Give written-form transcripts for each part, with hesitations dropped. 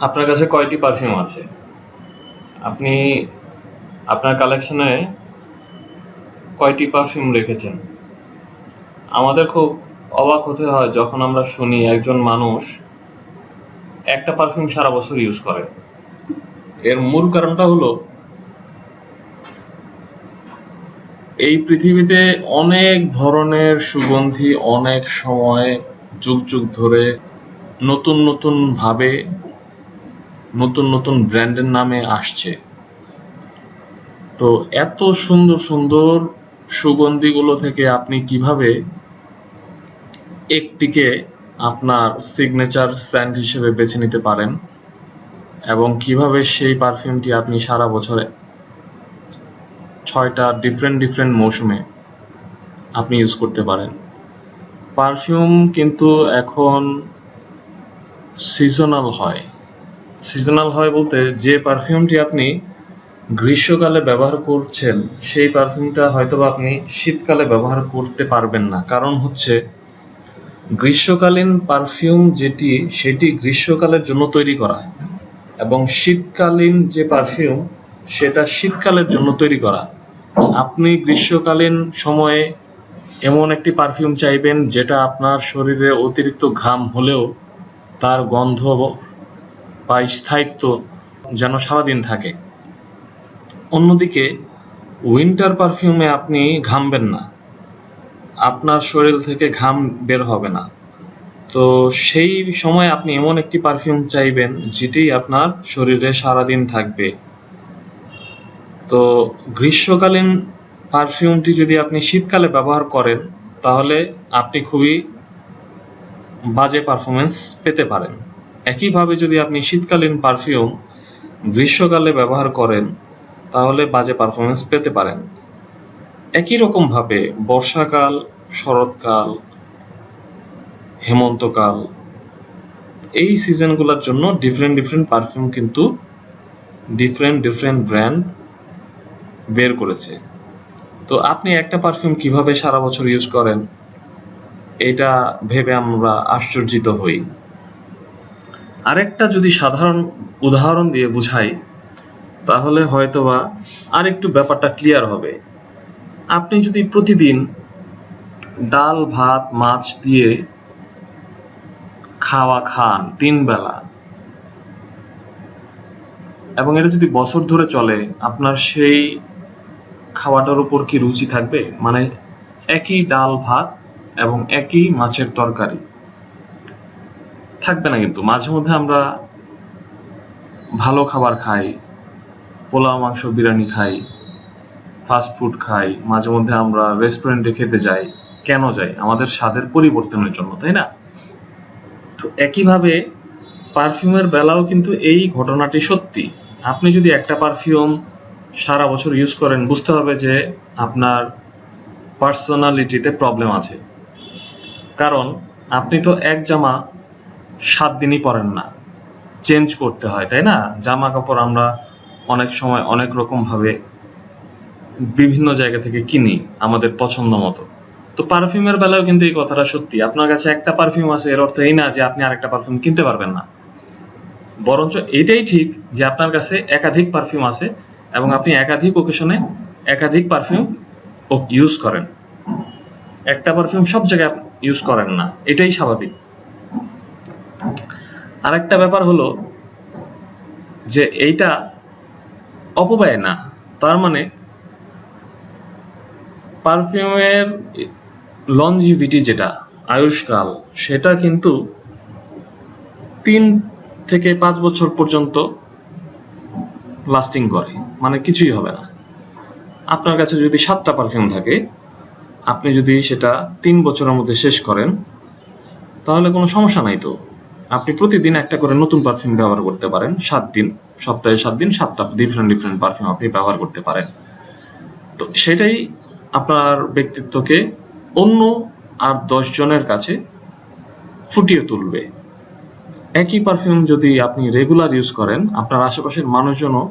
আপনার কাছে কয়টি পারফিউম আছে? আপনি আপনার কালেকশনে কয়টি পারফিউম রেখেছেন? আমাদের খুব অবাক হতে হয় যখন আমরা শুনি একজন মানুষ একটা পারফিউম সারা বছর ইউজ করে। এর মূল কারণটা হলো এই পৃথিবীতে অনেক ধরনের সুগন্ধি অনেক সময় যুগ যুগ ধরে নতুন নতুন ভাবে নতুন নতুন ব্র্যান্ডের নামে আসছে। তো এত সুন্দর সুন্দর সুগন্ধিগুলো থেকে আপনি কিভাবে একটিকে আপনার সিগনেচার সেন্ট হিসেবে বেছে নিতে পারেন এবং কিভাবে সেই পারফিউমটি আপনি সারা বছরে 6টা ডিফারেন্ট মৌসুমে আপনি ইউজ করতে পারেন। পারফিউম কিন্তু এখন সিজনাল হয়। সিজনাল হয় বলতে যে পারফিউমটি আপনি গ্রীষ্মকালে ব্যবহার করছেন সেই পারফিউমটা হয়তোবা আপনি শীতকালে ব্যবহার করতে পারবেন না। কারণ হচ্ছে গ্রীষ্মকালীন পারফিউম সেটি গ্রীষ্মকালের জন্য তৈরি করা এবং শীতকালীন যে পারফিউম সেটা শীতকালের জন্য তৈরি করা। আপনি গ্রীষ্মকালীন সময়ে এমন একটি পারফিউম চাইবেন যেটা আপনার শরীরে অতিরিক্ত ঘাম হলেও তার গন্ধ বা স্থায়িত্ব যেন সারাদিন থাকে। অন্যদিকে উইন্টার পারফিউমে আপনি ঘামবেন না, আপনার শরীর থেকে ঘাম বের হবে না। তো সেই সময় আপনি এমন একটি পারফিউম চাইবেন যেটি আপনার শরীরে সারাদিন থাকবে। তো গ্রীষ্মকালীন পারফিউমটি যদি আপনি শীতকালে ব্যবহার করেন তাহলে আপনি খুবই বাজে পারফরমেন্স পেতে পারেন। একইভাবে যদি আপনি শীতকালীন পারফিউম গ্রীষ্মকালে ব্যবহার করেন তাহলে বাজে পারফরমেন্স পেতে পারেন। একই রকম ভাবে বর্ষাকাল, শরৎকাল, হেমন্তকাল এই সিজনগুলোর জন্য ডিফারেন্ট পারফিউম কিন্তু ডিফারেন্ট ব্র্যান্ড বের করেছে। তো আপনি একটা পারফিউম কিভাবে সারা বছর ইউজ করেন এটা ভেবে আমরা আশ্চর্যিত হই। আরেকটা যদি সাধারণ উদাহরণ দিয়ে বুঝাই তাহলে হয়তোবা আরেকটু ব্যাপারটা ক্লিয়ার হবে। আপনি যদি প্রতিদিন ডাল ভাত মাছ দিয়ে খাওয়া খান 3 বেলা এবং এটা যদি বছর ধরে চলে, আপনার সেই খাওয়াটার উপর কি রুচি থাকবে? মানে একই ডাল ভাত এবং একই মাছের তরকারি থাকবে না। কিন্তু মাঝে মধ্যে আমরা ভালো খাবার খাই, পোলাও মাংস বিরিয়ানি খাই, ফাস্ট ফুড খাই, মাঝে মধ্যে আমরা রেস্টুরেন্টে খেতে যাই। কেন যাই? আমাদের স্বাদের পরিবর্তনের জন্য, তাই না? তো একইভাবে পারফিউমের বেলাও কিন্তু এই ঘটনাটি সত্যি। আপনি যদি একটা পারফিউম সারা বছর ইউজ করেন বুঝতে হবে যে আপনার পার্সোনালিটিতে প্রবলেম আছে। কারণ আপনি তো এক জামা 7 দিনই পরেন না, চেঞ্জ করতে হয়, তাই না? জামা কাপড় আমরা অনেক সময় অনেক রকম ভাবে বিভিন্ন জায়গা থেকে কিনি আমাদের পছন্দ মতো। তো পারফিউমের বেলাও কিন্তু এই কথাটা সত্যি। আপনার কাছে একটা পারফিউম আছে এর অর্থ এই না যে আপনি আরেকটা পারফিউম কিনতে পারবেন না। বরঞ্চ এটাই ঠিক যে আপনার কাছে একাধিক পারফিউম আছে এবং আপনি একাধিক ওকেশনে একাধিক পারফিউম ইউজ করেন। একটা পারফিউম সব জায়গায় ইউজ করেন না, এটাই স্বাভাবিক। আরেকটা ব্যাপার হলো যে এইটা অপব্যয় না। তার মানে পারফিউমের লনজিভিটি যেটা আয়ুষ্কাল সেটা কিন্তু 3 থেকে 5 বছর পর্যন্ত লাস্টিং করে, মানে কিছুই হবে না। আপনার কাছে যদি 7টা পারফিউম থাকে, আপনি যদি সেটা 3 বছরের মধ্যে শেষ করেন তাহলে কোনো সমস্যা নাই। তো আপনি প্রতিদিন একটা করে নতুন পারফিউম ব্যবহার করতে পারেন। 7 দিন, সপ্তাহে 7 দিন 7টা ডিফারেন্ট পারফিউম আপনি ব্যবহার করতে পারেন। তো সেটাই আপনার ব্যক্তিত্বকে অন্য আর 10 জনের কাছে ফুটিয়ে তুলবে। একই পারফিউম যদি আপনি রেগুলার ইউজ করেন আপনার আশেপাশের মানুষজনও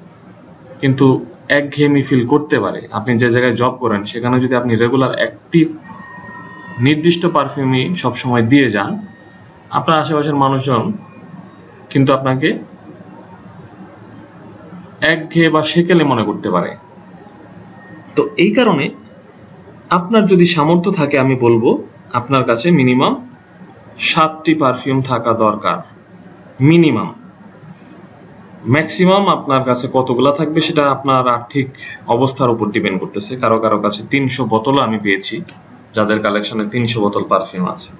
কিন্তু একঘেয়েমি ফিল করতে পারে। আপনি যে জায়গায় জব করেন সেখানে যদি আপনি রেগুলার একটি নির্দিষ্ট পারফিউমই সবসময় দিয়ে যান, আপনার আশেপাশের মানুষজন কিন্তু আপনাকে একঘেয়ে বা সেকেলে মনে করতে পারে। তো এই কারণে আপনার যদি সামর্থ্য থাকে, আমি বলবো আপনার কাছে মিনিমাম 7টি পারফিউম থাকা দরকার। মিনিমাম। ম্যাক্সিমাম আপনার কাছে কতগুলা থাকবে সেটা আপনার আর্থিক অবস্থার উপর ডিপেন্ড করতেছে। কারো কারো কাছে 300 বোতলও আমি পেয়েছি, যাদের কালেকশনে 300 বোতল পারফিউম আছে।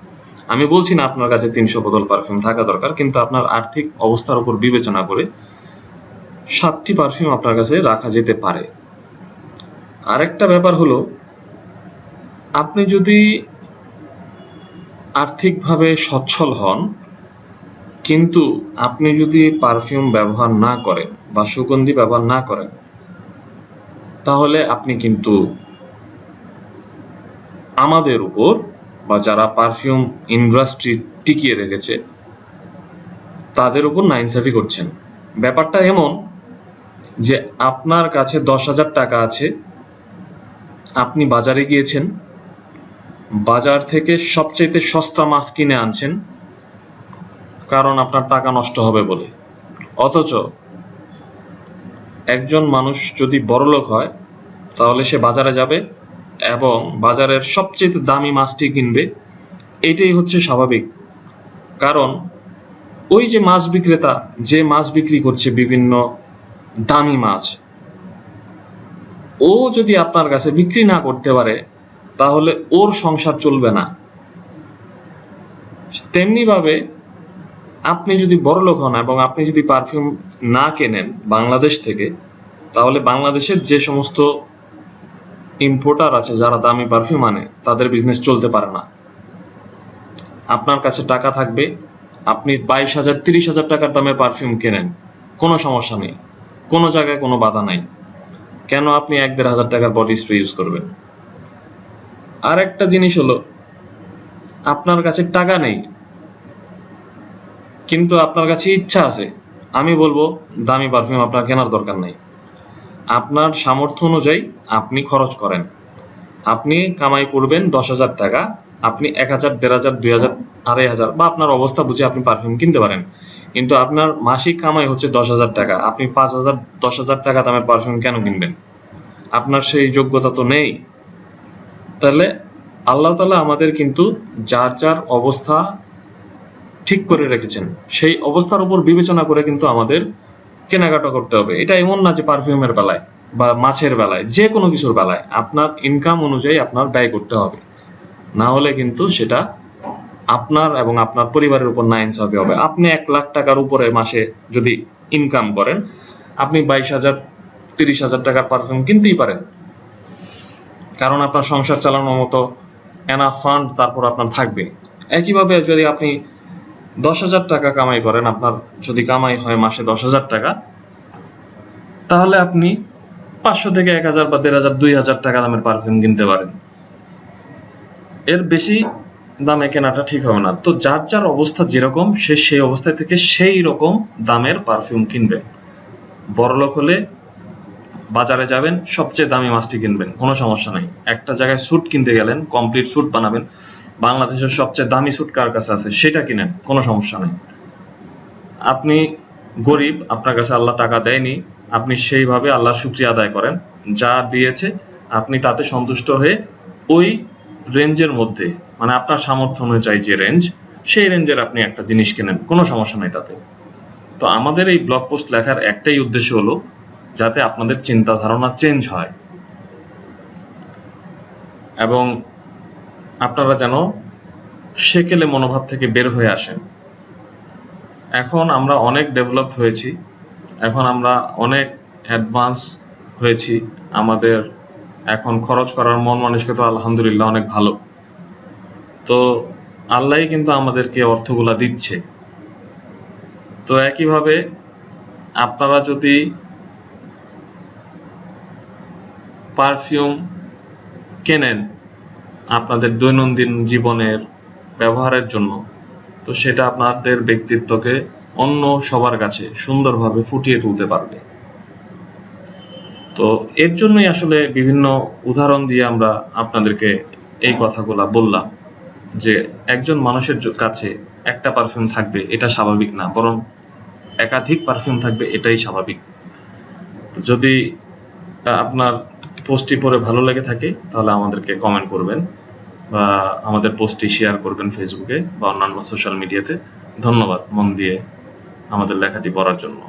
আমি বলছি না আপনার কাছে 300 বোতল পারফিউম থাকা দরকার, কিন্তু আপনার আর্থিক অবস্থার উপর বিবেচনা করে 7টি পারফিউম আপনার কাছে রাখা যেতে পারে। আরেকটা ব্যাপার হলো, আপনি যদি আর্থিকভাবে সচ্ছল হন, কিন্তু আপনি যদি পারফিউম ব্যবহার না করেন বা সুগন্ধি ব্যবহার না করেন, তাহলে আপনি কিন্তু আমাদের উপর বা যারা পারফিউম ইন্ডাস্ট্রি টিকিয়ে রেখেছে তাদের উপর নাইনসাফি করছেন। ব্যাপারটা এমন যে আপনার কাছে 10,000 টাকা আছে, আপনি বাজারে গিয়েছেন, বাজার থেকে সবচেয়ে সস্তা মাছ কিনে আনছেন কারণ আপনার টাকা নষ্ট হবে বলে। অথচ একজন মানুষ যদি বড়লোক হয় তাহলে সে বাজারে যাবে এবং বাজারের সবচেয়ে দামি মাছটি কিনবে। এটাই হচ্ছে স্বাভাবিক। কারণ ওই যে মাছ বিক্রেতা যে মাছ বিক্রি করছে বিভিন্ন দামি মাছ, ও যদি আপনার কাছে বিক্রি না করতে পারে তাহলে ওর সংসার চলবে না। তেমনি ভাবে আপনি যদি বড়লোক হন এবং আপনি যদি পারফিউম না কেনেন বাংলাদেশ থেকে, তাহলে বাংলাদেশের যে সমস্ত ইম্পোর্টার আছে যারা দামি পারফিউম আনে, তাদের বিজনেস চলতে পারে না। আপনার কাছে টাকা থাকবে, আপনি 22,000 30,000 টাকার দামের পারফিউম কেনেন, কোনো সমস্যা নেই, কোনো জায়গায় কোনো বাধা নাই। কেন আপনি 1-1.5 টাকার বডি স্প্রে ইউজ করবেন? আর একটা জিনিস হলো, আপনার কাছে টাকা নেই কিন্তু আপনার কাছে ইচ্ছা আছে, আমি বলবো দামি পারফিউম আপনার কেনার দরকার নেই। আপনার সামর্থ্য অনুযায়ী আপনি খরচ করেন। আপনি কামাই করবেন 10,000 টাকা, আপনি 1,000 1,500 2,000 2,500 বা আপনার অবস্থা বুঝে আপনি পারফিউম কিনতে পারেন। কিন্তু আপনার মাসিক কামাই হচ্ছে 10,000 টাকা, আপনি 5,000 10,000 টাকা দামের পারফিউম কেন কিনবেন? আপনার সেই যোগ্যতা তো নেই। তাহলে আল্লাহ তাআলা আমাদের কিন্তু যার যার অবস্থা ঠিক করে রেখেছেন, সেই অবস্থার উপর বিবেচনা করে কিন্তু আমাদের কেনাকাটা করতে হবে। এটা এমন না যে পারফিউমের বেলায় বা মাছের বেলায়, যে কোনো কিছুর বেলায় আপনার ইনকাম অনুযায়ী আপনার ব্যয় করতে হবে, না হলে কিন্তু সেটা আপনার এবং আপনার পরিবারের উপর নাইনসাফি হবে। আপনি 1 লাখ টাকার উপরে মাসে যদি ইনকাম করেন, আপনি 22,000 30,000 টাকার পারফিউম কিনতেই পারেন, কারণ আপনার সংসার চালানোর মতো এনাফ ফান্ড তারপর আপনার থাকবে। একইভাবে যদি আপনি 10,000 টাকা কামাই করেন, আপনার যদি কামাই হয় মাসে 10,000 টাকা, তাহলে আপনি 500 থেকে 1,000 বা 1,500 2,000 টাকা দামের পারফিউম কিনতে পারেন। এর বেশি দামে কেনাটা ঠিক হবে না। তো যার যার অবস্থা যেরকম, সে সেই অবস্থা থেকে সেই রকম দামের পারফিউম কিনবে। বড়লোক হলে বাজারে যাবেন, সবচেয়ে দামি মাছটি কিনবেন, কোনো সমস্যা নাই। একটা জায়গায় স্যুট কিনতে গেলেন, কমপ্লিট স্যুট বানাবেন, বাংলাদেশের সবচেয়ে দামি স্যুট কার কাছে আছে সেটা কিনেন, কোনো সমস্যা নেই। আপনি গরিব, আপনার কাছে আল্লাহ টাকা দেয়নি, আপনি সেইভাবে আল্লাহর শুকরিয়া আদায় করেন, যা দিয়েছে আপনি তাতে সন্তুষ্ট হয়ে ওই রেঞ্জের মধ্যে, মানে আপনার সামর্থ্য অনুযায়ী যে রেঞ্জ, সেই রেঞ্জের আপনি একটা জিনিস কেনেন, কোনো সমস্যা নাই তাতে। তো আমাদের এই ব্লগ পোস্ট লেখার একটাই উদ্দেশ্য হলো যাতে আপনাদের চিন্তা ধারণা চেঞ্জ হয় এবং আপনারা যেন সেকেলে মনোভাব থেকে বের হয়ে আসেন। এখন আমরা অনেক ডেভেলপ হয়েছি, এখন আমরা অনেক অ্যাডভান্স হয়েছি, আমাদের এখন খরচ করার মন মানসিকতা আলহামদুলিল্লাহ অনেক ভালো। তো আল্লাহই কিন্তু আমাদেরকে অর্থগুলা দিচ্ছে। তো একইভাবে আপনারা যদি পারফিউম কেনেন আপনাদের দৈনন্দিন জীবনের ব্যবহারের জন্য, তো সেটা আপনাদের ব্যক্তিত্বকে অন্য সবার কাছে সুন্দরভাবে ফুটিয়ে তুলতে পারবে। তো এর জন্যই আসলে বিভিন্ন উদাহরণ দিয়ে আমরা আপনাদেরকে এই কথাগুলা বললাম যে একজন মানুষের কাছে একটা পারফিউম থাকবে এটা স্বাভাবিক না, বরং একাধিক পারফিউম থাকবে এটাই স্বাভাবিক। তো যদি আপনার পোস্টটি পড়ে ভালো লেগে থাকে তাহলে আমাদেরকে কমেন্ট করবেন বা আমাদের পোস্টটি শেয়ার করবেন ফেসবুকে বা অন্যান্য সোশ্যাল মিডিয়াতে। ধন্যবাদ মন দিয়ে আমাদের লেখাটি পড়ার জন্য।